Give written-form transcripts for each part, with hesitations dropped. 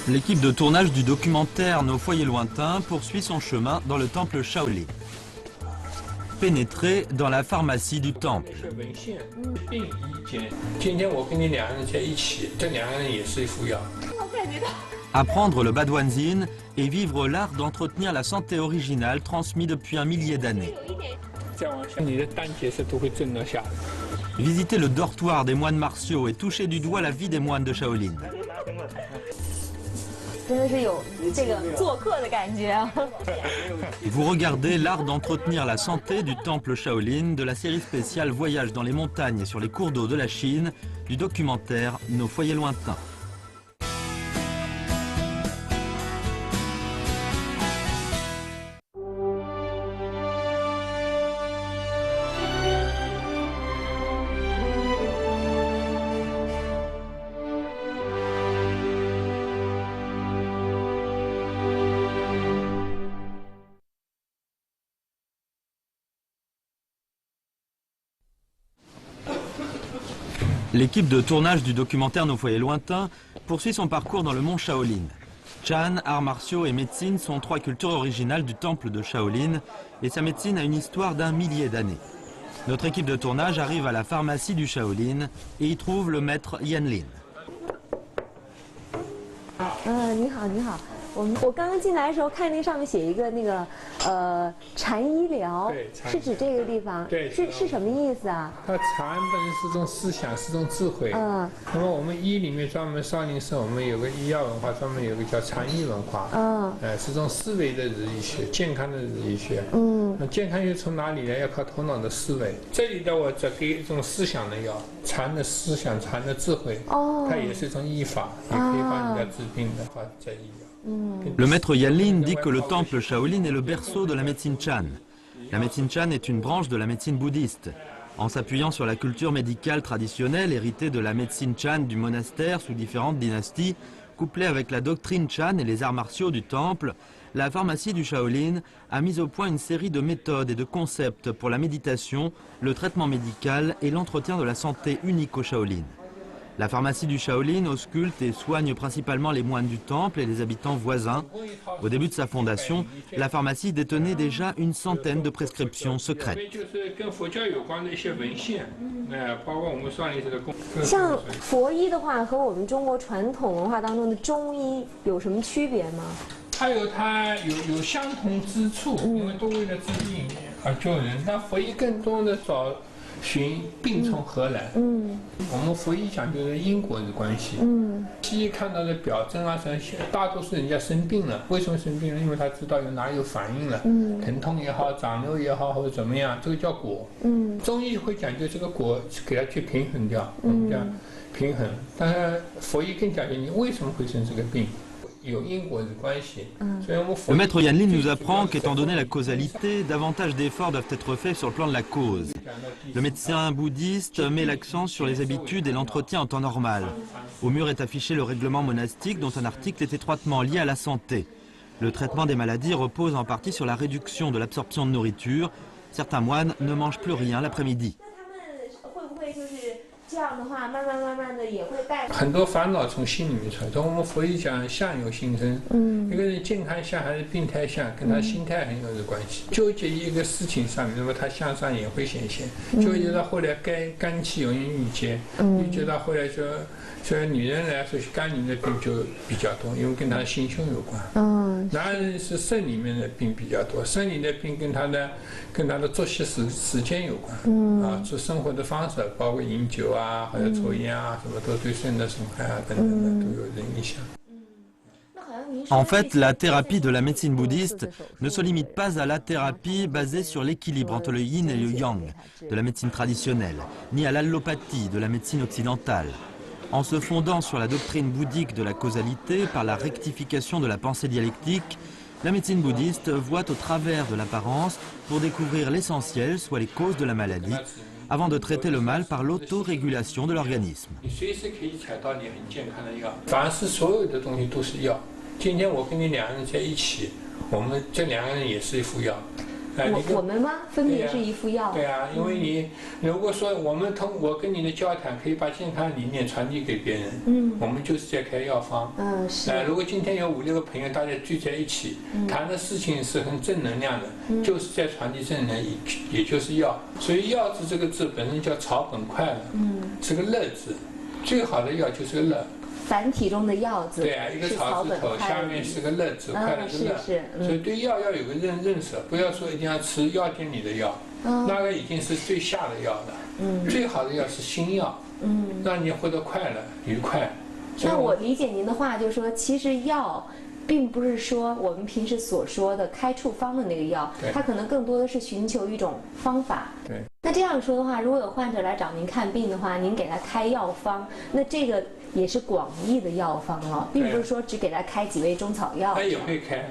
L'équipe de tournage du documentaire Nos foyers lointains poursuit son chemin dans le temple Shaolin. Pénétrer dans la pharmacie du temple. Apprendre le Baduanzin et vivre l'art d'entretenir la santé originale transmis depuis un millier d'années. Visiter le dortoir des moines martiaux et toucher du doigt la vie des moines de Shaolin. Vous regardez l'art d'entretenir la santé du temple Shaolin de la série spéciale Voyage dans les montagnes et sur les cours d'eau de la Chine du documentaire Nos foyers lointains. L'équipe de tournage du documentaire Nos foyers lointains poursuit son parcours dans le mont Shaolin. Chan, arts martiaux et médecine sont trois cultures originales du temple de Shaolin et sa médecine a une histoire d'un millier d'années. Notre équipe de tournage arrive à la pharmacie du Shaolin et y trouve le maître Yanlin. 你好，你好。我刚刚进来的时候看那上面写一个禅医疗，是指这个地方？对，是什么意思啊？它禅本身是种思想，是种智慧。那么我们医里面专门少林寺，我们有个医药文化，专门有个叫禅医文化。是种思维的日医学，健康的日医学。那健康又从哪里来？要靠头脑的思维。这里的我只给一种思想的药，禅的思想，禅的智慧。它也是一种医法，也可以帮人家治病的话，在医疗。 Le maître Yanlin dit que le temple Shaolin est le berceau de la médecine Chan. La médecine Chan est une branche de la médecine bouddhiste. En s'appuyant sur la culture médicale traditionnelle héritée de la médecine Chan du monastère sous différentes dynasties, couplée avec la doctrine Chan et les arts martiaux du temple, la pharmacie du Shaolin a mis au point une série de méthodes et de concepts pour la méditation, le traitement médical et l'entretien de la santé unique au Shaolin. La pharmacie du Shaolin ausculte et soigne principalement les moines du temple et les habitants voisins. Au début de sa fondation, la pharmacie détenait déjà une centaine de prescriptions secrètes. 像佛医的话，和我们中国传统文化当中的中医有什么区别吗？它有相同之处，因为都为了治病而救人。但佛医更多的找寻病从何来。我们佛医讲究的因果的关系。西医看到的表征啊，大多数人家生病了，为什么生病了？因为他知道哪里有反应了，疼痛也好，长瘤也好，或者怎么样，这个叫果。中医会讲究这个果，给它去平衡掉，我们讲平衡。但是佛医更讲究你为什么会生这个病。 Le maître Yanlin nous apprend qu'étant donné la causalité, davantage d'efforts doivent être faits sur le plan de la cause. Le médecin bouddhiste met l'accent sur les habitudes et l'entretien en temps normal. Au mur est affiché le règlement monastique dont un article est étroitement lié à la santé. Le traitement des maladies repose en partie sur la réduction de l'absorption de nourriture. Certains moines ne mangent plus rien l'après-midi. 很多烦恼从心里面出来。从我们佛医讲，相由心生。一个人健康相还是病态相，跟他心态很有关系。纠结一个事情上面，那么他相上也会显现。纠结到后来肝气容易郁结，郁结到后来说女人来说肝里面的病就比较多，因为跟她的心胸有关。男人是肾里面的病比较多，肾里的病跟他的作息时间有关。做生活的方式，包括饮酒啊，或者抽烟啊，什么都对肾的损害啊等等的都有影响。 En fait, la thérapie de la médecine bouddhiste ne se limite pas à la thérapie basée sur l'équilibre entre le yin et le yang de la médecine traditionnelle, ni à l'allopathie de la médecine occidentale. En se fondant sur la doctrine bouddhique de la causalité par la rectification de la pensée dialectique, la médecine bouddhiste voit au travers de l'apparence pour découvrir l'essentiel, soit les causes de la maladie, avant de traiter le mal par l'autorégulation de l'organisme. 今天我跟你两个人在一起，我们这两个人也是一副药。我们吗？分别是一副药。对啊，因为你如果说我跟你的交谈可以把健康理念传递给别人，我们就是在开药方。是。如果今天有5、6个朋友大家聚在一起，谈的事情是很正能量的，就是在传递正能量，也就是药。所以药字这个字本身叫草本快乐，是个乐字，最好的药就是个乐。繁体中的药字，对啊，一个草字头，下面是个乐字，快乐的乐。所以对药要有个认识，不要说一定要吃药店里的药，那个已经是最下的药了。最好的药是新药，让你获得快乐、愉快。那我理解您的话，就是说，其实药并不是说我们平时所说的开处方的那个药，它可能更多的是寻求一种方法。对。那这样说的话，如果有患者来找您看病的话，您给他开药方，那这个也是广义的药方了，并不是说只给他开几味中草药。他也会开，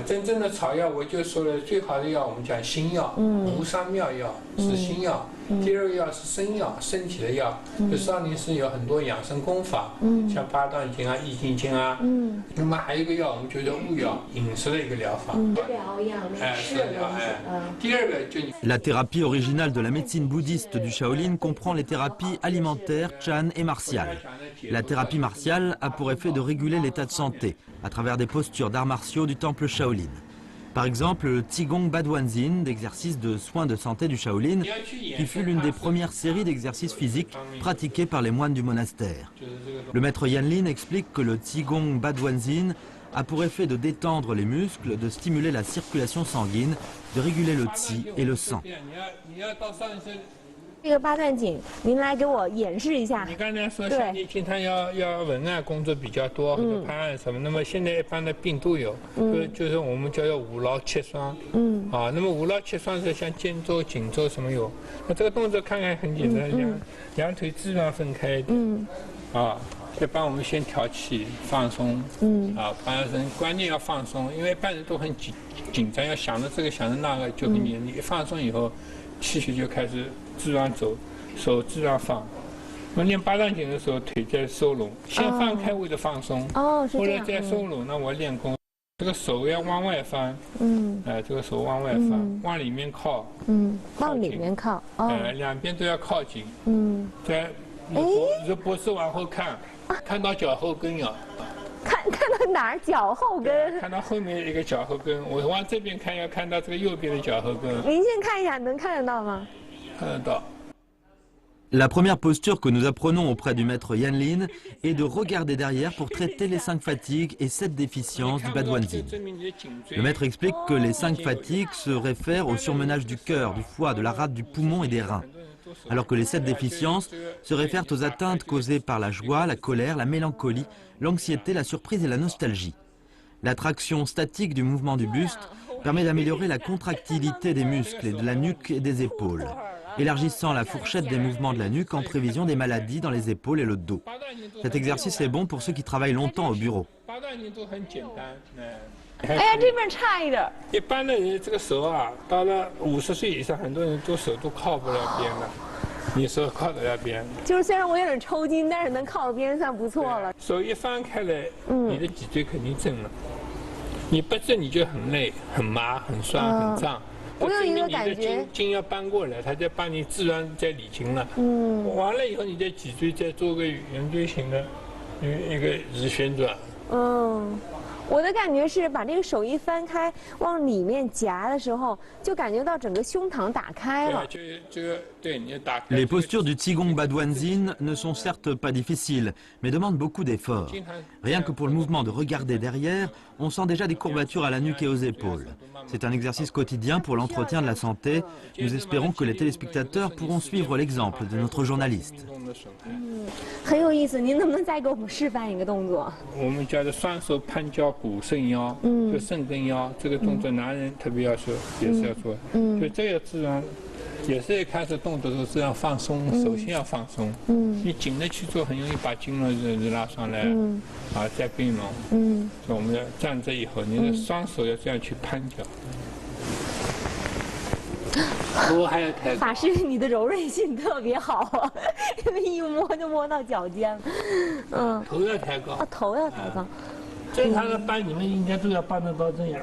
真正的草药，我就说了，最好的药我们讲新药，无伤妙药是新药。第2个药是生药，身体的药。就少林寺有很多养生功法，像八段锦啊、易筋经啊。那么还有一个药，我们就叫物药，饮食的一个疗法。疗养，吃的东西。第2个就。La thérapie originale de la médecine bouddhiste du Shaolin comprend les thérapies alimentaires, chan et martiales. La thérapie martiale a pour effet de réguler l'état de santé à travers des postures d'arts martiaux du temple Shaolin. Par exemple, le Qigong Baduanzin, d'exercice de soins de santé du Shaolin, qui fut l'une des premières séries d'exercices physiques pratiqués par les moines du monastère. Le maître Yanlin explique que le Qigong Baduanzin a pour effet de détendre les muscles, de stimuler la circulation sanguine, de réguler le qi et le sang. 这个八段锦，您来给我演示一下。你刚才说，像你经常要文案工作比较多，或者判案什么，那么现在一般的病都有，就是我们叫做五劳七伤。那么五劳七伤是像肩周、颈周什么有。那这个动作看看很简单，两腿自然分开一点。就帮我们先调气放松。帮人关键要放松，因为一般人都很紧张，要想着这个想着那个，就很严厉。一放松以后，气血就开始自然走，手自然放。我们练八段锦的时候，腿在收拢，先放开为了放松，或者再收拢。那我练功，这个手要往外翻，这个手往外翻，往里面靠，往里面靠，两边都要靠紧，在脖子往后看，看到脚后跟呀。看到哪儿？脚后跟。看到后面一个脚后跟，我往这边看，要看到这个右边的脚后跟。您先看一下，能看得到吗？看得到。La première posture que nous apprenons auprès du maître Yanlin est de regarder derrière pour traiter les 5 fatigues et 7 déficiences du Baduanzin. Le maître explique que les 5 fatigues se réfèrent au surmenage du cœur, du foie, de la rate, du poumon et des reins, alors que les 7 déficiences se réfèrent aux atteintes causées par la joie, la colère, la mélancolie, l'anxiété, la surprise et la nostalgie. La traction statique du mouvement du buste permet d'améliorer la contractilité des muscles et de la nuque et des épaules, élargissant la fourchette des mouvements de la nuque en prévision des maladies dans les épaules et le dos. Cet exercice est bon pour ceux qui travaillent longtemps au bureau. 哎呀，这边差一点。一般的人这个手啊，到了50岁以上，很多人都手都靠不了边了。你手靠得了边，就是虽然我有点抽筋，但是能靠到边算不错了。手一翻开来，你的脊椎肯定正了。你不正你就很累、很麻、很酸、很胀。我有一个感觉，筋要搬过来，它就帮你自然在理筋了。完了以后，你的脊椎再做个圆锥形的一个直旋转。我的感觉是把这个手一翻开，往里面夹的时候，就感觉到整个胸膛打开了。Les postures du Qigong Baduanzin ne sont certes pas difficiles, mais demandent beaucoup d'efforts. Rien que pour le mouvement de regarder derrière, on sent déjà des courbatures à la nuque et aux épaules. C'est un exercice quotidien pour l'entretien de la santé. Nous espérons que les téléspectateurs pourront suivre l'exemple de notre journaliste. 很有意思，您能不能再给我们示范一个动作？我们叫做双手攀脚鼓伸腰，就深蹲腰，这个动作男人特别要做，也是要做。就这个自然，也是一开始动作的时候这样放松，首先要放松。你紧的去做，很容易把经络拉上来，再并拢。所以我们要站着以后，你的双手要这样去攀脚。还要抬高。法师，你的柔韧性特别好啊，因为一摸就摸到脚尖了。头要抬高。头要抬高。正常的搬，你们应该都要搬得到这样。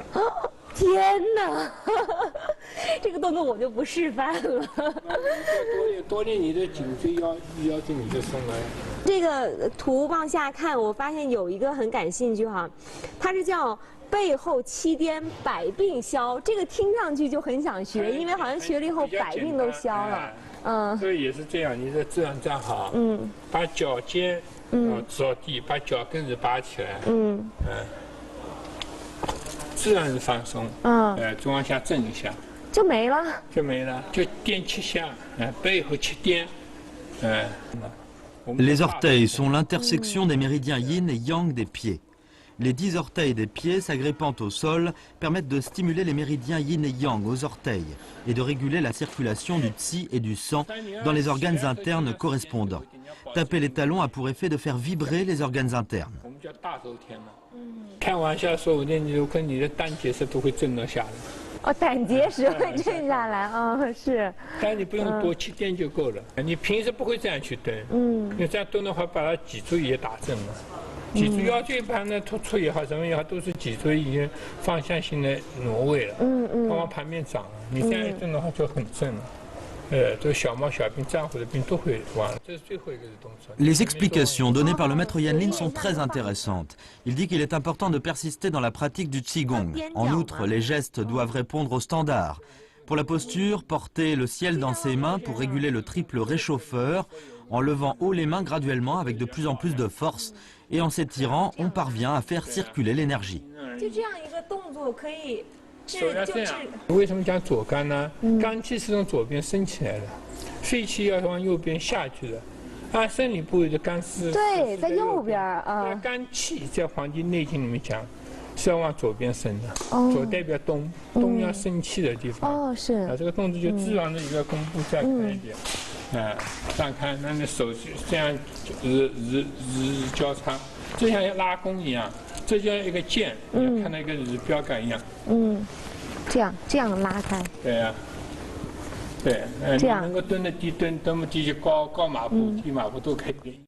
天哪，这个动作我就不示范了。多练你的颈椎腰椎你就松了。这个图往下看，我发现有一个很感兴趣哈，它是叫背后7颠百病消，这个听上去就很想学，因为好像学了以后百病都消了。嗯，这也是这样，你这样站好，把脚尖着地，把脚跟子拔起来，自然是放松，就往下震一下，就没了，就颠7下，背后7颠，Les orteils sont l'intersection des méridiens yin et yang des pieds. Les 10 orteils des pieds s'agrippant au sol permettent de stimuler les méridiens yin et yang aux orteils et de réguler la circulation du qi et du sang dans les organes internes correspondants. Taper les talons a pour effet de faire vibrer les organes internes. 开玩笑说，有可能你的胆结石都会震落下来。哦，胆结石会震下来啊，是。但你不用多7颠就够了。你平时不会这样去蹲，你这样蹲的话，把它脊椎也打震了。脊椎腰椎盘呢突出也好，什么也好，都是脊椎已经方向性的挪位了，它往旁边长了。你这样一蹲的话就很震了。这个小毛小病、战虎的病都会完了。这是最后一个动作。Les explications données par le maître Yan Lin sont très intéressantes. Il dit qu'il est important de persister dans la pratique du Qigong. En outre, les gestes doivent répondre aux standards. Pour la posture, porter le ciel dans ses mains pour réguler le triple réchauffeur. En levant haut les mains graduellement avec de plus en plus de force et en s'étirant, on parvient à faire circuler l'énergie. 就这样一个动作可以手要这样，为什么讲左肝呢？肝气是从左边升起来的，肺气要往右边下去的。生理部位的肝是对，在右边啊。肝气在《黄帝内经》里面讲是要往左边升的，左代表东，东要生气的地方。哦，是。这个动作就自然的一个弓步再看一遍。这样看，那你手这样日交叉，就像拉弓一样，这就像一个箭，你看到一个日标杆一样。这样拉开。对呀，对，你能够蹲得低，蹲么低就高马步、低马步都可以。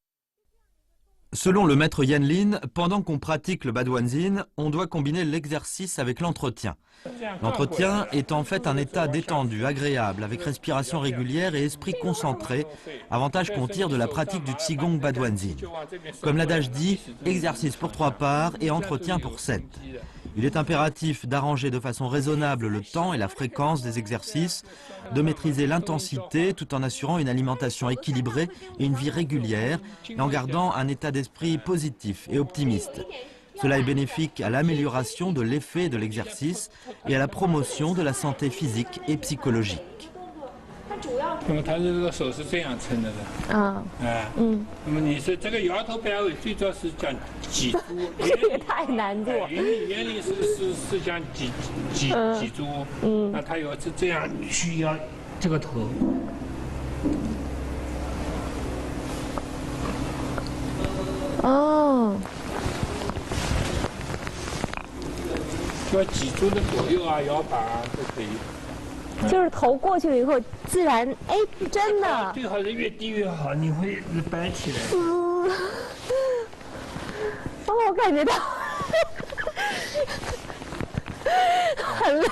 Selon le maître Yan Lin, pendant qu'on pratique le Baduanzin, on doit combiner l'exercice avec l'entretien. L'entretien est en fait un état détendu, agréable, avec respiration régulière et esprit concentré, avantage qu'on tire de la pratique du Qigong Baduanzin. Comme l'adage dit, exercice pour 3 parts et entretien pour 7. Il est impératif d'arranger de façon raisonnable le temps et la fréquence des exercices, de maîtriser l'intensité tout en assurant une alimentation équilibrée et une vie régulière et en gardant un état d'esprit positif et optimiste. Cela est bénéfique à l'amélioration de l'effet de l'exercice et à la promotion de la santé physique et psychologique. 那么他这个手是这样撑着的，那么你是这个摇头摆尾，最主要是讲脊柱，这也太难做。原理是讲脊柱，那他有是这样去摇这个头。哦。就脊柱的左右啊、摇把啊都可以。就是头过去了以后，自然哎，真的。最好是越低越好，你会摆起来。我感觉到很累。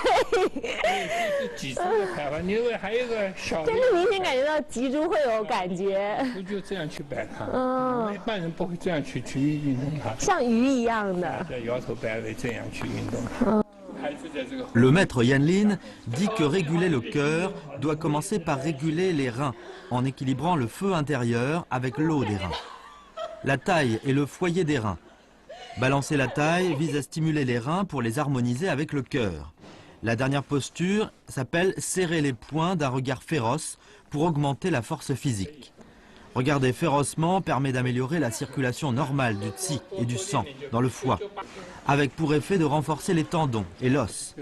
脊柱的摆法，你认为还有个小？真的明显感觉到脊柱会有感觉。就这样去摆它。一般人不会这样去运动它。像鱼一样的。在摇头摆尾这样去运动。Le maître Yan Lin dit que réguler le cœur doit commencer par réguler les reins en équilibrant le feu intérieur avec l'eau des reins. La taille est le foyer des reins. Balancer la taille vise à stimuler les reins pour les harmoniser avec le cœur. La dernière posture s'appelle serrer les poings d'un regard féroce pour augmenter la force physique. Regarder férocement permet d'améliorer la circulation normale du qi et du sang dans le foie, avec pour effet de renforcer les tendons et l'os.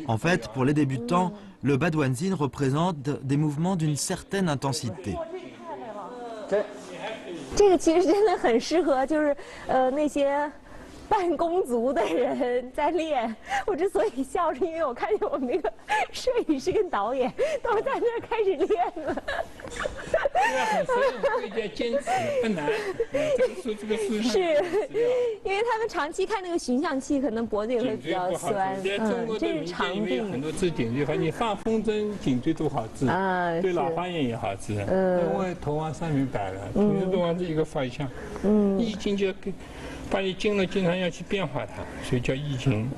En fait, pour les débutants, le Baduanzin représente des mouvements d'une certaine intensité. 这个其实真的很适合，就是那些半弓族的人在练。我之所以笑，是因为我看见我们那个摄影师跟导演都在那儿开始练了。所以我坚持不难。这个是因为他们长期看那个寻象器，可能脖子也会比较酸。这是常病。很多治颈椎，反正你放风筝，颈椎都好治啊，对老花眼也好治。因为头往上面摆了，同时都往这一个方向。易经就把你经络经常要去变化它，所以叫易经。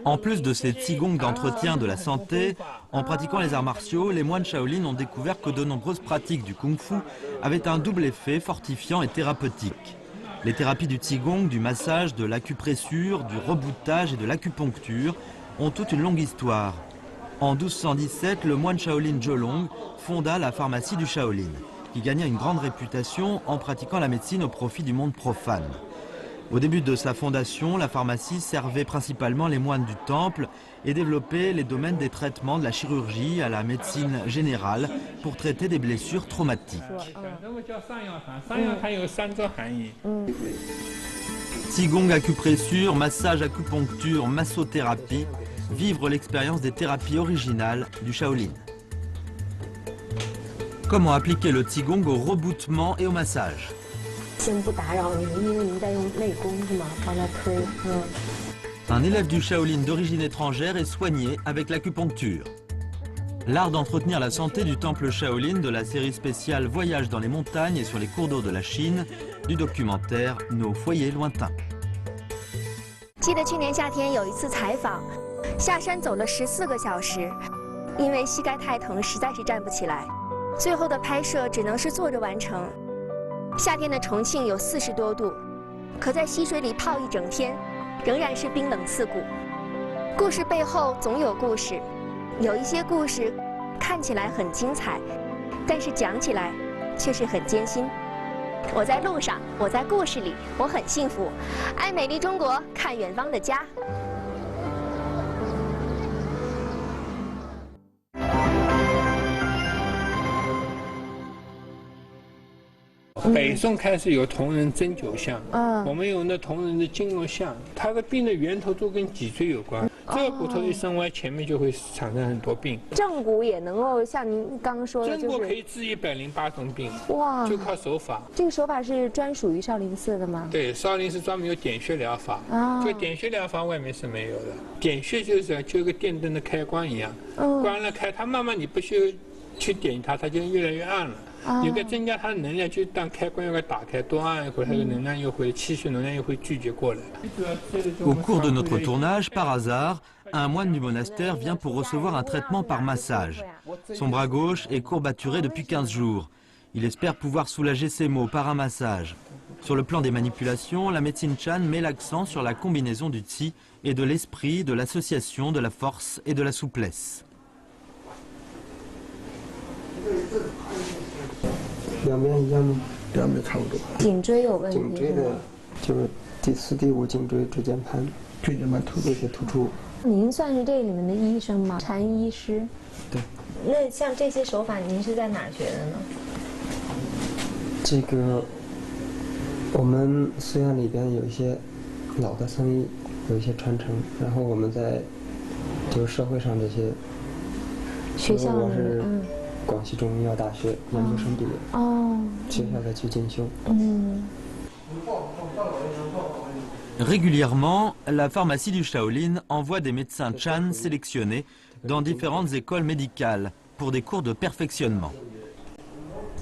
En plus de ces qigong d'entretien de la santé, en pratiquant les arts martiaux, les moines Shaolin ont découvert que de nombreuses pratiques du kung-fu avaient un double effet fortifiant et thérapeutique. Les thérapies du qigong, du massage, de l'acupressure, du reboutage et de l'acupuncture ont toute une longue histoire. En 1217, le moine Shaolin Zholong fonda la pharmacie du Shaolin, qui gagna une grande réputation en pratiquant la médecine au profit du monde profane. Au début de sa fondation, la pharmacie servait principalement les moines du temple et développait les domaines des traitements de la chirurgie à la médecine générale pour traiter des blessures traumatiques. Qigong, acupressure, massage, acupuncture, massothérapie, vivre l'expérience des thérapies originales du Shaolin. Comment appliquer le Qigong au reboutement et au massage? Un élève du Shaolin d'origine étrangère est soigné avec l'acupuncture. L'art d'entretenir la santé du temple Shaolin de la série spéciale Voyage dans les montagnes et sur les cours d'eau de la Chine du documentaire Nos foyers lointains. 记得去年夏天有一次采访，下山走了14个小时，因为膝盖太疼，实在是站不起来。最后的拍摄只能是坐着完成。夏天的重庆有40多度，可在溪水里泡一整天，仍然是冰冷刺骨。故事背后总有故事，有一些故事看起来很精彩，但是讲起来却是很艰辛。我在路上，我在故事里，我很幸福。爱美丽中国，看远方的家。北宋开始有铜人针灸像，我们有那铜人的经络像，它的病的源头都跟脊椎有关。这个骨头一伸歪，前面就会产生很多病。正骨也能够像您刚刚说的，正骨可以治108种病，哇，就靠手法。这个手法是专属于少林寺的吗？对，少林寺专门有点穴疗法，这个点穴疗法外面是没有的。点穴就是就跟电灯的开关一样，关了开，它慢慢你不需去点它，它就越来越暗了。有个增加它的能量，就当开关要给打开，多按一会儿，它的能量又会气血能量又会聚集过来。Au cours de notre tournage, par hasard, un moine du monastère vient pour recevoir un traitement par massage. Son bras gauche est courbaturé depuis 15 jours. Il espère pouvoir soulager ses maux par un massage. Sur le plan des manipulations, la médecine Chan met l'accent sur la combinaison du Qi et de l'esprit, de l'association, de la force et de la souplesse. 两边一样吗？两边差不多。颈椎有问题。颈椎的就是第4、第5颈椎椎间盘有些突出。您算是这里面的医生吗？禅医师。对。那像这些手法，您是在哪儿学的呢？这个我们寺院里边有一些老的僧医，有一些传承，然后我们在就是社会上这些学校我是广西中医药大学研究生毕业，学校再去进修。Régulièrement, la pharmacie du Shaolin envoie des médecins Chan sélectionnés dans différentes écoles médicales pour des cours de perfectionnement.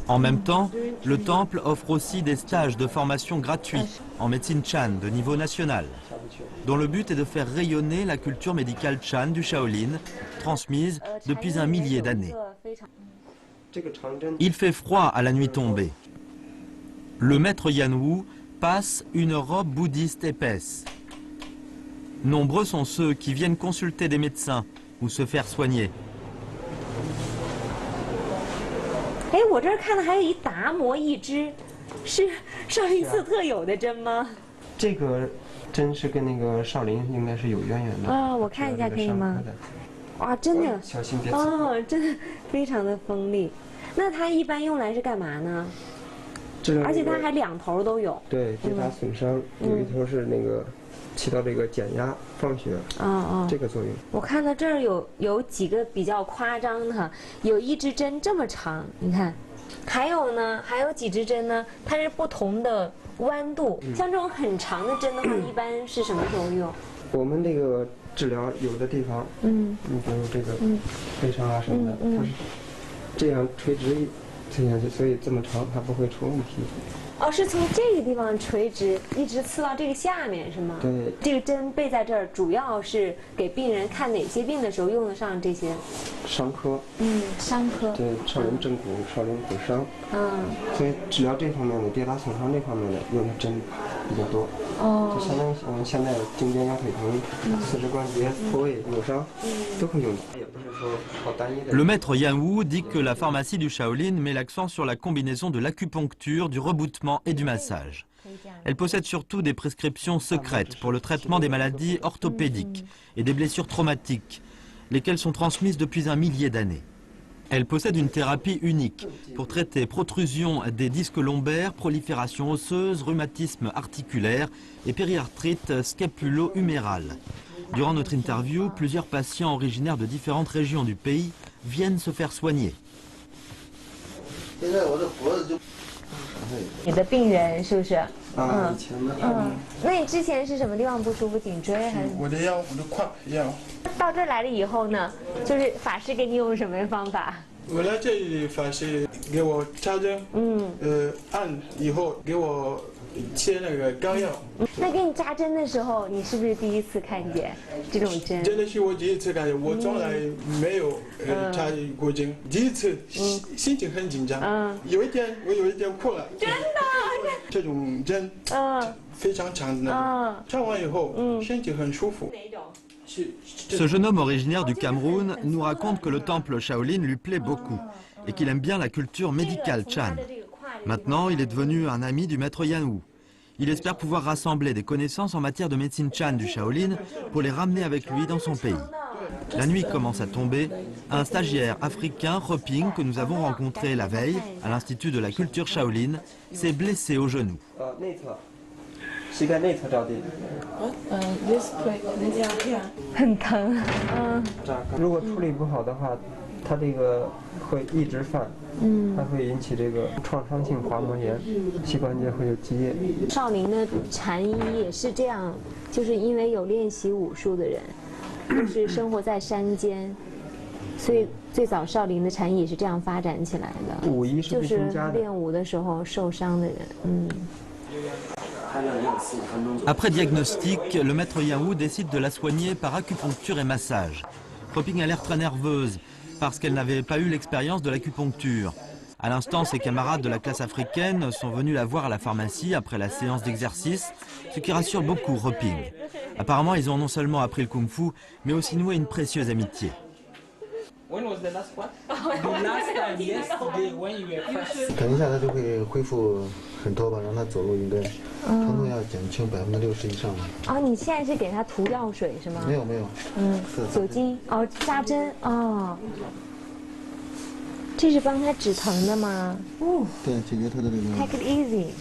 En même temps, le temple offre aussi des stages de formation gratuits en médecine Chan de niveau national, dont le but est de faire rayonner la culture médicale Chan du Shaolin, transmise depuis un millier d'années. Il fait froid à la nuit tombée. Le maître Yan Wu passe une robe bouddhiste épaisse. Nombreux sont ceux qui viennent consulter des médecins ou se faire soigner. 哎，我这儿看的还有一达摩一支，是少林寺特有的针吗？这个针是跟那个少林应该是有渊源的。我看一下可以吗？哇，真的，小心别刺。真的非常的锋利。那它一般用来是干嘛呢？而且它还两头都有。对，跌打损伤，有一头是那个起到这个减压放血这个作用。我看到这儿有几个比较夸张的，有一支针这么长，你看，还有几支针呢，它是不同的弯度。像这种很长的针的话，一般是什么时候用？我们这个治疗有的地方，你比如这个背伤啊什么的，它是这样垂直刺下去，所以这么长它不会出问题。哦，是从这个地方垂直一直刺到这个下面是吗？对。这个针背在这儿，主要是给病人看哪些病的时候用得上这些？伤科。伤科。对，少林正骨、少林骨伤。所以治疗这方面的跌打损伤这方面的用的针比较多。就相当于我们现在颈肩腰腿疼、四肢关节、脱位、扭伤都会用。也不是说靠单一的。Le maître Yan Wu dit que la pharmacie du Shaolin met l'accent sur la combinaison de l'acupuncture, du reboutement et du massage. Elle possède surtout des prescriptions secrètes pour le traitement des maladies orthopédiques et des blessures traumatiques, lesquelles sont transmises depuis un millier d'années. Elle possède une thérapie unique pour traiter protrusion des disques lombaires, prolifération osseuse, rhumatisme articulaire et périarthrite scapulo-humérale. Durant notre interview, plusieurs patients originaires de différentes régions du pays viennent se faire soigner. 你的病人是不是？以前的。那你之前是什么地方不舒服？颈椎还是？我的腰，我的胯腰。到这儿来了以后呢，就是法师给你用什么方法？我来这里法师给我插针，按以后给我切那个膏药。那给你扎针的时候，你是不是第一次看见这种针？真的是我第一次看见，我从来没有插过针，第一次心情很紧张。我有一点哭了。真的？这种针非常长的那种，插完以后身体很舒服。Ce jeune homme originaire du Cameroun nous raconte que le temple Shaolin lui plaît beaucoup et qu'il aime bien la culture médicale Chan. Maintenant, il est devenu un ami du maître Yan Wu. Il espère pouvoir rassembler des connaissances en matière de médecine Chan du Shaolin pour les ramener avec lui dans son pays. La nuit commence à tomber. Un stagiaire africain, Hoping, que nous avons rencontré la veille à l'Institut de la culture Shaolin, s'est blessé au genou. 膝盖内侧着地。很疼。如果处理不好的话，它这个会一直犯，它会引起这个创伤性滑膜炎，膝关节会有积液。少林的禅医也是这样，就是因为有练习武术的人，就是生活在山间，所以最早少林的禅医也是这样发展起来的。武医是就是必加的。练武的时候受伤的人，Après diagnostic, le maître Yan Wu décide de la soigner par acupuncture et massage. Hoping a l'air très nerveuse parce qu'elle n'avait pas eu l'expérience de l'acupuncture. À l'instant, ses camarades de la classe africaine sont venus la voir à la pharmacie après la séance d'exercice, ce qui rassure beaucoup Hoping. Apparemment, ils ont non seulement appris le kung-fu, mais aussi noué une précieuse amitié. When was the last one? The last time yesterday when you were first. 等一下他就会恢复很多吧，让他走路应该疼痛要减轻60%以上。你现在是给他涂药水是吗？没有。酒精扎针这是帮他止疼的吗？对，解决他的这个。Take it easy.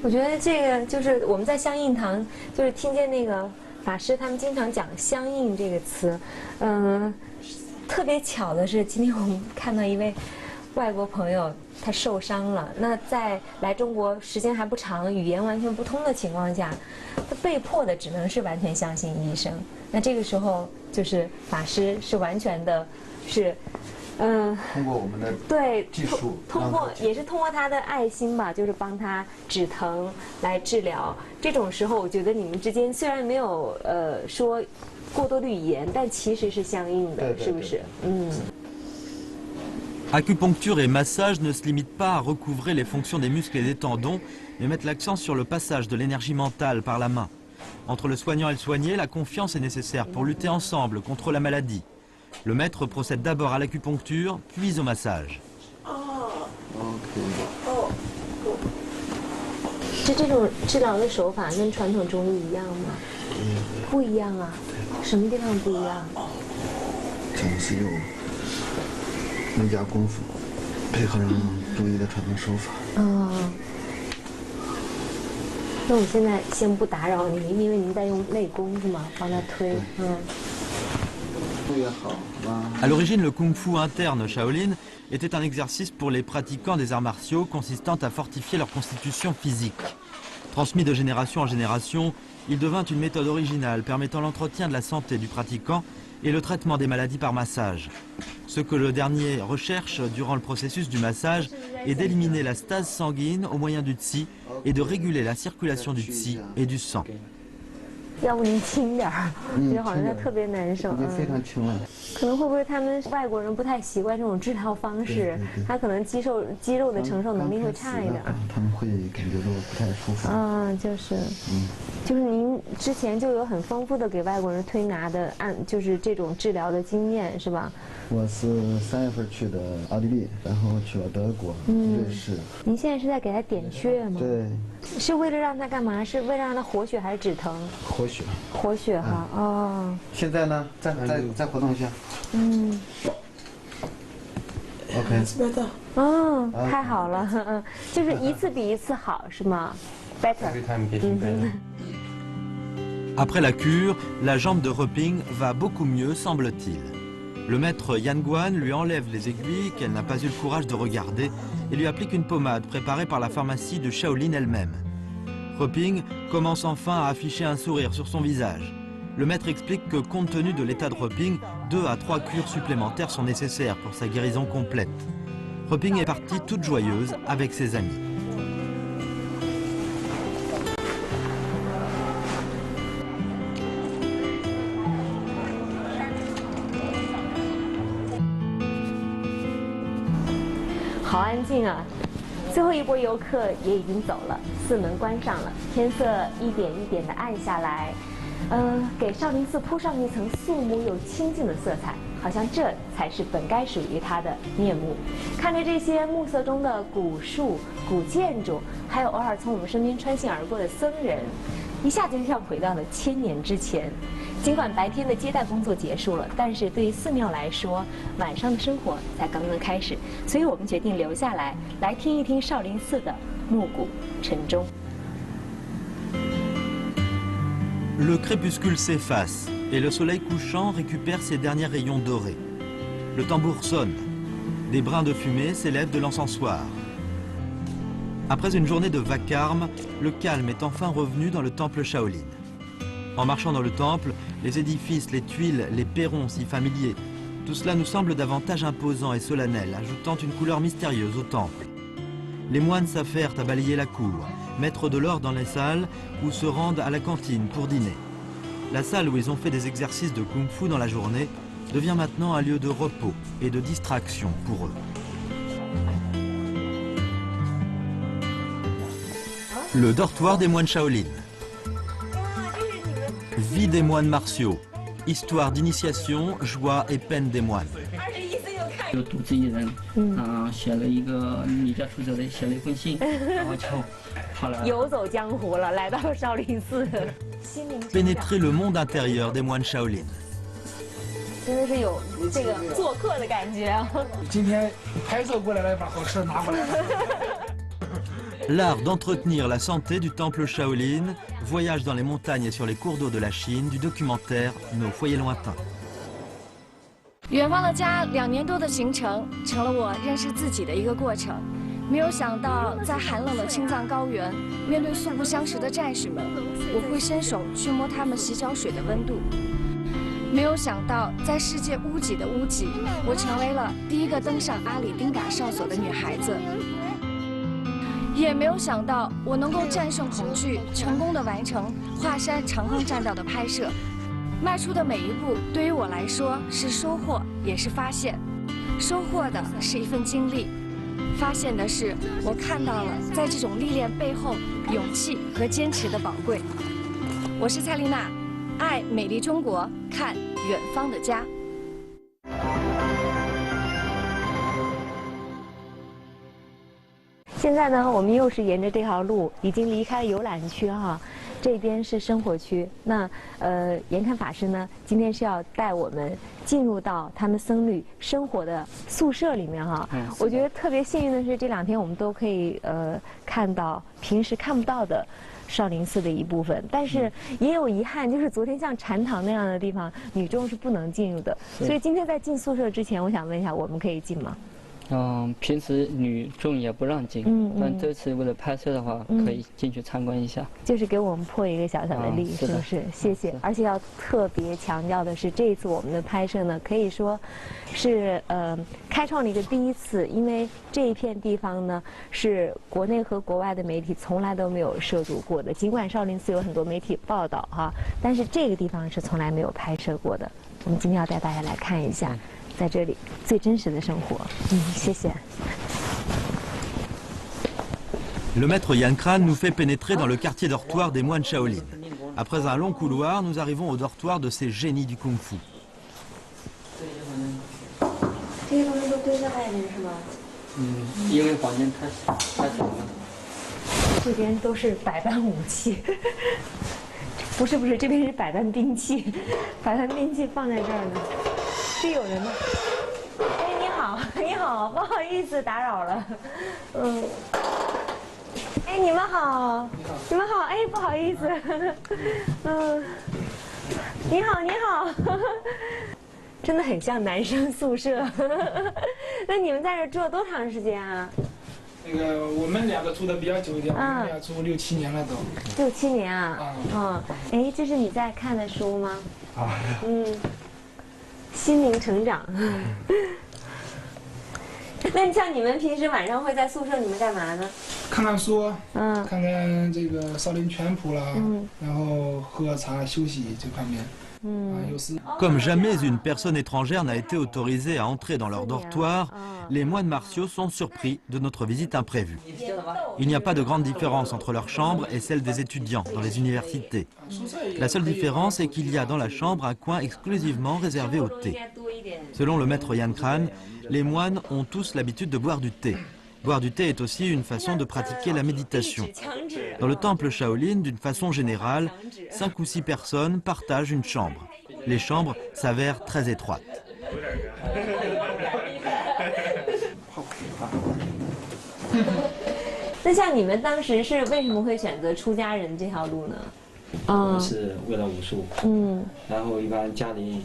我觉得这个就是我们在相应堂，就是听见那个法师他们经常讲"相应"这个词，特别巧的是，今天我们看到一位外国朋友，他受伤了。那在来中国时间还不长，语言完全不通的情况下，他被迫的只能是完全相信医生。那这个时候，就是法师是完全的，是。通过我们的技术，也是通过他的爱心吧，就是帮他止疼来治疗。这种时候，我觉得你们之间虽然没有说过多的语言，但其实是相应的，是不是？Acupuncture et massage ne se limitent pas à recouvrer les fonctions des muscles et des tendons, mais mettent l'accent sur le passage de l'énergie mentale par la main. Entre le soignant et le soigné, la confiance est nécessaire pour lutter ensemble contre la maladie. Le maître procède d'abord à l'acupuncture, puis au massage. 这种治疗的手法跟传统中医一样吗？不一样啊，什么地方不一样？讲是有内加功夫，配合上中医的传统手法。那我现在先不打扰您，因为您在用内功是吗？帮他推，À l'origine, le kung-fu interne Shaolin était un exercice pour les pratiquants des arts martiaux consistant à fortifier leur constitution physique. Transmis de génération en génération, il devint une méthode originale permettant l'entretien de la santé du pratiquant et le traitement des maladies par massage. Ce que le dernier recherche durant le processus du massage est d'éliminer la stase sanguine au moyen du tsi et de réguler la circulation du tsi et du sang. 要不您轻点儿，觉得好像特别难受。已经非常轻了。可能会不会他们外国人不太习惯这种治疗方式，他可能肌肉的承受能力会差一点。他们会感觉到不太舒服。就是您之前就有很丰富的给外国人推拿的就是这种治疗的经验是吧？我是3月份去的奥地利，然后去了德国、瑞士。您现在是在给他点穴吗？对。是为了让他干嘛？是为了让他活血还是止疼？活血。活血哈，现在呢，再活动一下。OK。太好了，就是一次比一次好是吗 ？Better。Après la cure, la jambe de Reping va beaucoup mieux, semble-t-il. Le maître Yan Guan lui enlève les aiguilles qu'elle n'a pas eu le courage de regarder et lui applique une pommade préparée par la pharmacie de Shaolin elle-même. Reping commence enfin à afficher un sourire sur son visage. Le maître explique que compte tenu de l'état de Reping, 2 à 3 cures supplémentaires sont nécessaires pour sa guérison complète. Reping est partie toute joyeuse avec ses amis. « 好安静啊！最后一波游客也已经走了，寺门关上了，天色一点一点地暗下来，给少林寺铺上一层肃穆又清静的色彩，好像这才是本该属于它的面目。看着这些暮色中的古树、古建筑，还有偶尔从我们身边穿行而过的僧人，一下子就像回到了1000年之前。尽管白天的接待工作结束了，但是对于寺庙来说，晚上的生活才刚刚开始，所以我们决定留下来，来听一听少林寺的暮鼓晨钟。Le crépuscule s'efface et le soleil couchant récupère ses derniers rayons dorés. Le tambour sonne. Des brins de fumée s'élèvent de l'encensoir. Après une journée de vacarme, le calme est enfin revenu dans le temple Shaolin. En marchant dans le temple, les édifices, les tuiles, les perrons si familiers, tout cela nous semble davantage imposant et solennel, ajoutant une couleur mystérieuse au temple. Les moines s'affairent à balayer la cour, mettre de l'ordre dans les salles ou se rendent à la cantine pour dîner. La salle où ils ont fait des exercices de kung-fu dans la journée devient maintenant un lieu de repos et de distraction pour eux. Le dortoir des moines Shaolin. Vie des moines martiaux, histoire d'initiation, joie et peine des moines. 就独自一人，写了一个离家出走的，写了一封信，然后就后来游走江湖了，来到了少林寺。Pénétrer le monde intérieur des moines Shaolin. 真的是有这个做客的感觉啊！今天拍摄过来了，把好吃的拿过来了。L'art d'entretenir la santé du temple Shaolin, voyage dans les montagnes et sur les cours d'eau de la Chine du documentaire Nos foyers lointains. 远方的家2年多的行程，成了我认识自己的一个过程。没有想到，在寒冷的青藏高原，面对素不相识的战士们，我会伸手去摸他们洗脚水的温度。没有想到，在世界屋脊的屋脊，我成为了第一个登上阿里丁嘎哨所的女孩子。也没有想到，我能够战胜恐惧，成功地完成华山长空栈道的拍摄。迈出的每一步，对于我来说是收获，也是发现。收获的是一份经历，发现的是我看到了在这种历练背后勇气和坚持的宝贵。我是蔡丽娜，爱美丽中国，看远方的家。现在呢，我们又是沿着这条路，已经离开了游览区哈。这边是生活区。那严侃法师呢，今天是要带我们进入到他们僧侣生活的宿舍里面哈。我觉得特别幸运的是，这2天我们都可以看到平时看不到的少林寺的一部分，但是也有遗憾，就是昨天像禅堂那样的地方，女众是不能进入的。所以今天在进宿舍之前，我想问一下，我们可以进吗？平时女众也不让进，但这次为了拍摄的话，可以进去参观一下。就是给我们破一个小小的例，是不是？谢谢。而且要特别强调的是，这一次我们的拍摄呢，可以说是开创了一个第一次，因为这一片地方呢是国内和国外的媒体从来都没有涉足过的。尽管少林寺有很多媒体报道哈，但是这个地方是从来没有拍摄过的。我们今天要带大家来看一下。在这里最真实的生活。谢谢。Le maître Yan Kran nous fait pénétrer dans le quartier dortoir des moines Shaolin. Après un long couloir, nous arrivons au dortoir de ces génies du kung-fu. 这些东西都堆在外面是吗？因为房间太小了。这边都是百般武器。不是，这边是百般兵器，百般兵器放在这儿呢。是有人吗？哎，你好，不好意思打扰了。哎，你们好，哎，不好意思。你好，真的很像男生宿舍。那你们在这住了多长时间啊？那个我们2个住的比较久一点，我们俩住6、7年了都。6、7年啊？哎，这是你在看的书吗？心灵成长。那像你们平时晚上会在宿舍里面干嘛呢？看看书，看看这个少林拳谱啦，然后喝茶休息这方面。Comme jamais une personne étrangère n'a été autorisée à entrer dans leur dortoir, les moines martiaux sont surpris de notre visite imprévue. Il n'y a pas de grande différence entre leur chambre et celle des étudiants dans les universités. La seule différence est qu'il y a dans la chambre un coin exclusivement réservé au thé. Selon le maître Yan Kran, les moines ont tous l'habitude de boire du thé. Boire du thé est aussi une façon de pratiquer la méditation. Dans le temple Shaolin, d'une façon générale, 5 ou 6 personnes partagent une chambre. Les chambres s'avèrent très étroites. 那像你们当时是为什么会选择出家人这条路呢？是为了武术。然后一般家里，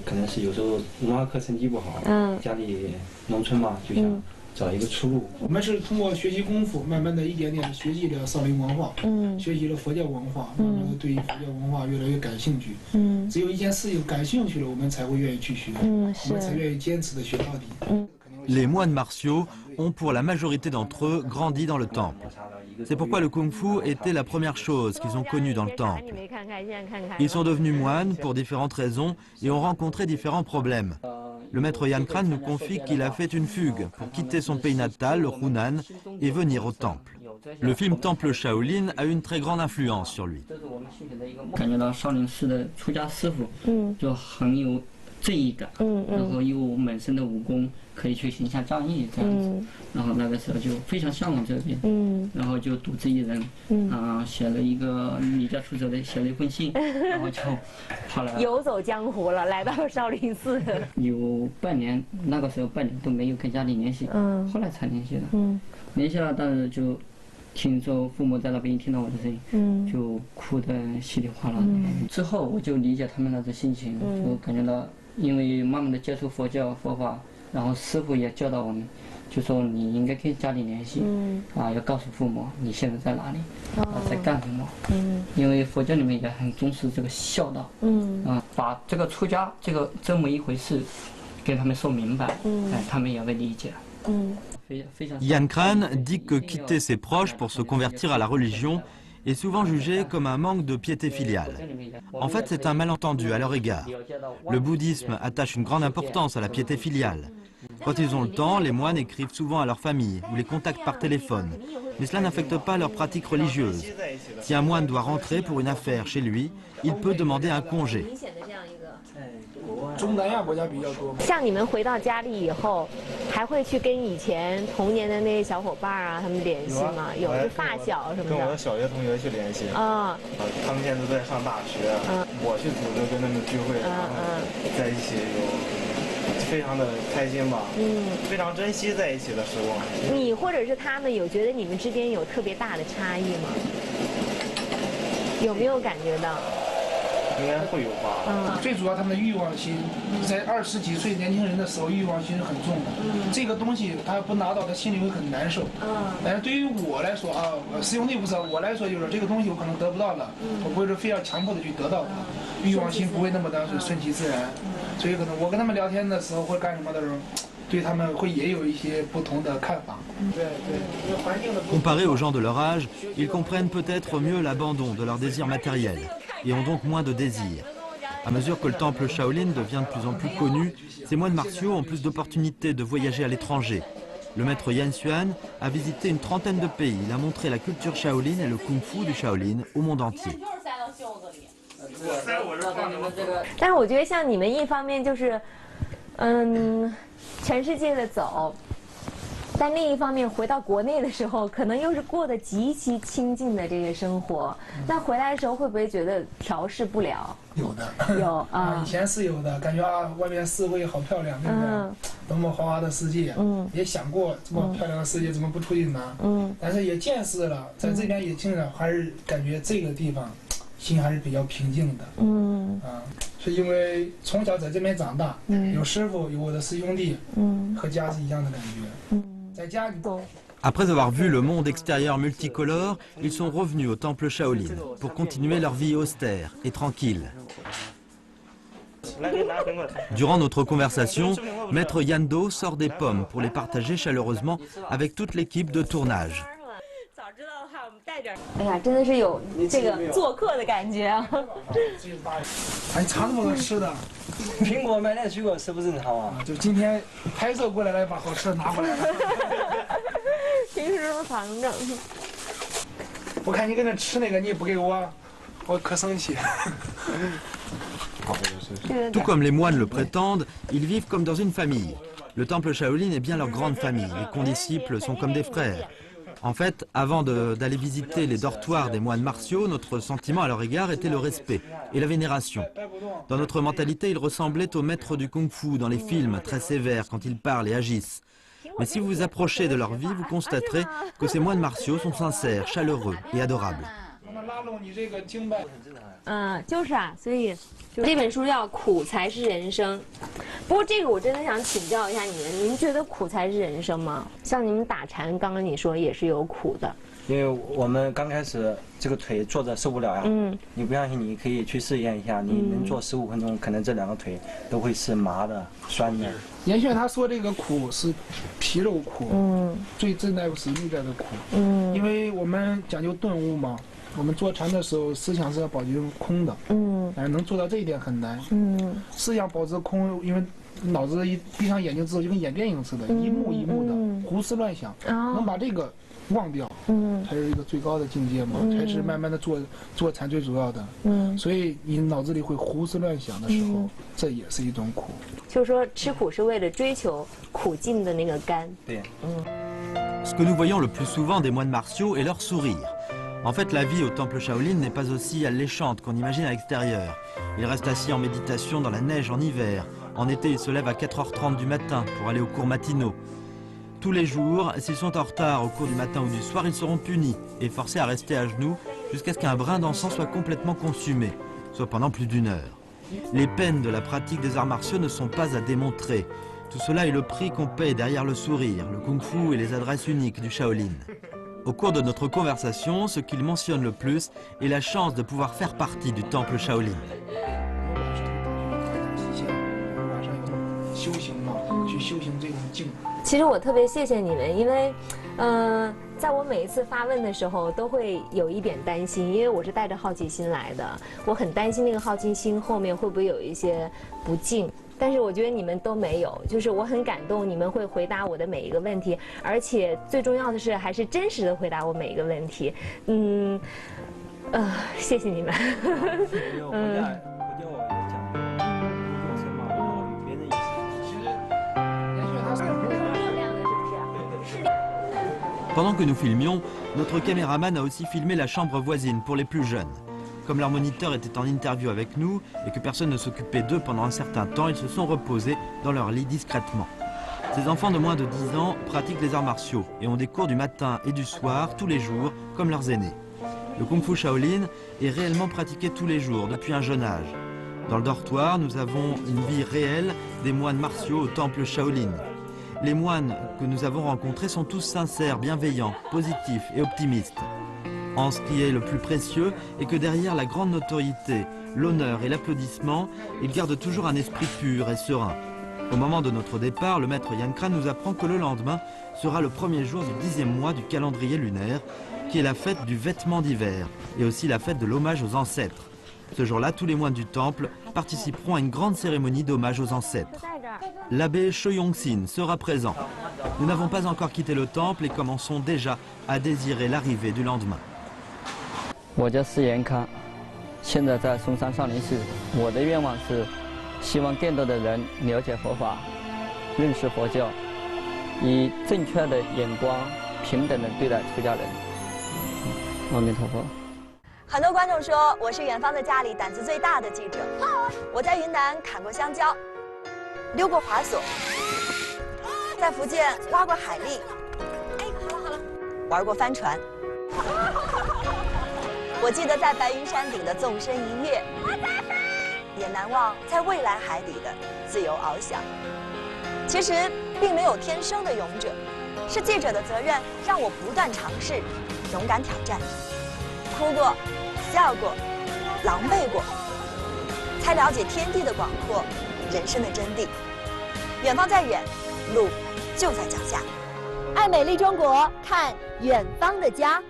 可能是有时候文化课成绩不好，家里农村嘛，就想找一个出路。我们是通过学习功夫，慢慢的一点点学习了少林文化，学习了佛教文化，慢慢的对于佛教文化越来越感兴趣。只有一件事情感兴趣了，我们才会愿意去学，我们才愿意坚持的学到底。Les moines martiaux ont pour la majorité d'entre eux grandi dans le temple. C'est pourquoi le kung-fu était la première chose qu'ils ont connue dans le temple. Ils sont devenus moines pour différentes raisons et ont rencontré différents problèmes. Le maître Yan Kran nous confie qu'il a fait une fugue pour quitter son pays natal, le Hunan, et venir au temple. Le film Temple Shaolin a une très grande influence sur lui. 感觉到少林寺的出家师傅就很有正义感，然后有满身的武功，可以去行侠仗义这样子。然后那个时候就非常向往这边，然后就独自一人，写了一个离家出走的，写了一封信，然后就跑来游走江湖了，来到少林寺。有半年，那个时候半年都没有跟家里联系，后来才联系的。联系了，但是就听说父母在那边一听到我的声音，就哭得稀里哗啦的。之后我就理解他们那种心情，就感觉到，因为慢慢的接触佛教佛法，然后师傅也教导我们，就说你应该跟家里联系，要告诉父母你现在在哪里，在干什么。因为佛教里面也很重视这个孝道，把这个出家这么一回事跟他们说明白，他们也会理解。Yan Kran dit que quitter ses proches pour se convertir à la religion est souvent jugé comme un manque de piété filiale. En fait, c'est un malentendu à leur égard. Le bouddhisme attache une grande importance à la piété filiale. Quand ils ont le temps, les moines écrivent souvent à leur famille ou les contactent par téléphone. Mais cela n'affecte pas leur pratique religieuse. Si un moine doit rentrer pour une affaire chez lui, il peut demander un congé. 一个？中南亚国家比较多。像你们回到家里以后，还会去跟以前童年的那些小伙伴啊他们联系吗？有是发小什么的。跟我的小学同学去联系。啊。他们现在都在上大学。我去组织跟他们聚会，然后在一起非常的开心吧。非常珍惜在一起的时光。你或者是他们有觉得你们之间有特别大的差异吗？有没有感觉到？应该会有吧。最主要他们的欲望心，在20几岁年轻人的时候，欲望心是很重的。这个东西他不拿到，他心里会很难受。但是对于我来说啊，师兄弟不是我来说，就是这个东西我可能得不到了，我不会说非要强迫的去得到它，欲望心不会那么的顺其自然。所以可能我跟他们聊天的时候或者干什么的时候，对他们会也有一些不同的看法。Comparés aux gens de leur âge, ils comprennent peut-être mieux l'abandon de leurs désirs matériels et ont donc moins de désirs. À mesure que le temple Shaolin devient de plus en plus connu, ces moines martiaux ont plus d'opportunités de voyager à l'étranger. Le maître Yan Xuan a visité une trentaine de pays. Il a montré la culture Shaolin et le kung-fu du Shaolin au monde entier. 但是我觉得像你们一方面就是，全世界的走。但另一方面，回到国内的时候，可能又是过得极其清静的这个生活。那回来的时候，会不会觉得调试不了？有的，有啊，以前是有的，感觉啊，外面世界好漂亮，对不对？多么豪华的世界，也想过这么漂亮的世界怎么不出去呢？但是也见识了，在这边也经历了，还是感觉这个地方心还是比较平静的。是因为从小在这边长大，有师傅，有我的师兄弟，和家是一样的感觉。Après avoir vu le monde extérieur multicolore, ils sont revenus au temple Shaolin pour continuer leur vie austère et tranquille. Durant notre conversation, Maître Yando sort des pommes pour les partager chaleureusement avec toute l'équipe de tournage. 哎呀，真的是有这个做客的感觉啊！还尝这么多吃的，苹果买点水果吃不正常啊？就今天拍摄过来了，把好吃的拿过来了。平时都藏着。我看你跟那吃那个，你也不给我，我可生气。Tout comme les moines le prétendent, ils vivent comme dans une famille. Le temple Shaolin est bien leur grande famille. Les condisciples sont comme des frères. En fait, avant d'aller visiter les dortoirs des moines martiaux, notre sentiment à leur égard était le respect et la vénération. Dans notre mentalité, ils ressemblaient aux maîtres du kung-fu dans les films, très sévères quand ils parlent et agissent. Mais si vous vous approchez de leur vie, vous constaterez que ces moines martiaux sont sincères, chaleureux et adorables. 就是啊，所以这本书叫《苦才是人生》。不过这个我真的想请教一下你们，你们觉得苦才是人生吗？像你们打禅，刚刚你说也是有苦的。因为我们刚开始这个腿坐着受不了呀，你不相信你可以去试验一下，你能做15分钟，可能这2个腿都会是麻的、酸的。严炫他说这个苦是皮肉苦，最真的是内在的苦，因为我们讲究顿悟嘛。我们坐禅的时候，思想是要保持空的，但是能做到这一点很难。思想保持空，因为脑子一闭上眼睛之后，就跟演电影似的，一幕一幕的胡思乱想，能把这个忘掉，才是一个最高的境界嘛，才是慢慢的做禅最主要的。所以你脑子里会胡思乱想的时候，这也是一种苦。就是说，吃苦是为了追求苦尽的那个甘。对。Ce que nous voyons le plus souvent des moines martiaux est leur sourire. En fait, la vie au temple Shaolin n'est pas aussi alléchante qu'on imagine à l'extérieur. Ils restent assis en méditation dans la neige en hiver. En été, ils se lèvent à 4h30 du matin pour aller aux cours matinaux. Tous les jours, s'ils sont en retard au cours du matin ou du soir, ils seront punis et forcés à rester à genoux jusqu'à ce qu'un brin d'encens soit complètement consumé, soit pendant plus d'1 heure. Les peines de la pratique des arts martiaux ne sont pas à démontrer. Tout cela est le prix qu'on paye derrière le sourire, le kung-fu et les adresses uniques du Shaolin. Au cours de notre conversation, ce qu'il mentionne le plus est la chance de pouvoir faire partie du temple Shaolin. 其实我特别谢谢你们，因为，在我每一次发问的时候，都会有一点担心，因为我是带着好奇心来的，我很担心那个好奇心后面会不会有一些不敬。但是我觉得你们都没有，就是我很感动，你们会回答我的每一个问题，而且最重要的是还是真实的回答我每一个问题。谢谢你们。回家我也讲。Pendant que nous filmions, notre caméraman a aussi filmé la chambre voisine pour les plus jeunes. Comme leur moniteur était en interview avec nous et que personne ne s'occupait d'eux pendant un certain temps, ils se sont reposés dans leur lit discrètement. Ces enfants de moins de 10 ans pratiquent les arts martiaux et ont des cours du matin et du soir, tous les jours, comme leurs aînés. Le Kung Fu Shaolin est réellement pratiqué tous les jours, depuis un jeune âge. Dans le dortoir, nous avons une vie réelle des moines martiaux au temple Shaolin. Les moines que nous avons rencontrés sont tous sincères, bienveillants, positifs et optimistes. En ce qui est le plus précieux est que derrière la grande notoriété, l'honneur et l'applaudissement, ils gardent toujours un esprit pur et serein. Au moment de notre départ, le maître Yan Kran nous apprend que le lendemain sera le premier jour du 10e mois du calendrier lunaire, qui est la fête du vêtement d'hiver et aussi la fête de l'hommage aux ancêtres. Ce jour-là, tous les moines du temple participeront à une grande cérémonie d'hommage aux ancêtres. L'abbé Sho Yong-sin sera présent. Nous n'avons pas encore quitté le temple et commençons déjà à désirer l'arrivée du lendemain. 我叫施延康，现在在嵩山少林寺。我的愿望是，希望更多的人了解佛法，认识佛教，以正确的眼光平等的对待出家人。阿弥陀佛。很多观众说我是远方的家里胆子最大的记者。我在云南砍过香蕉，溜过滑索，在福建挖过海蛎，玩过帆船。我记得在白云山顶的纵身一跃，也难忘在蔚蓝海底的自由翱翔。其实并没有天生的勇者，是记者的责任让我不断尝试，勇敢挑战，哭过，笑过，狼狈过，才了解天地的广阔，人生的真谛。远方再远，路就在脚下。爱美丽中国，看远方的家。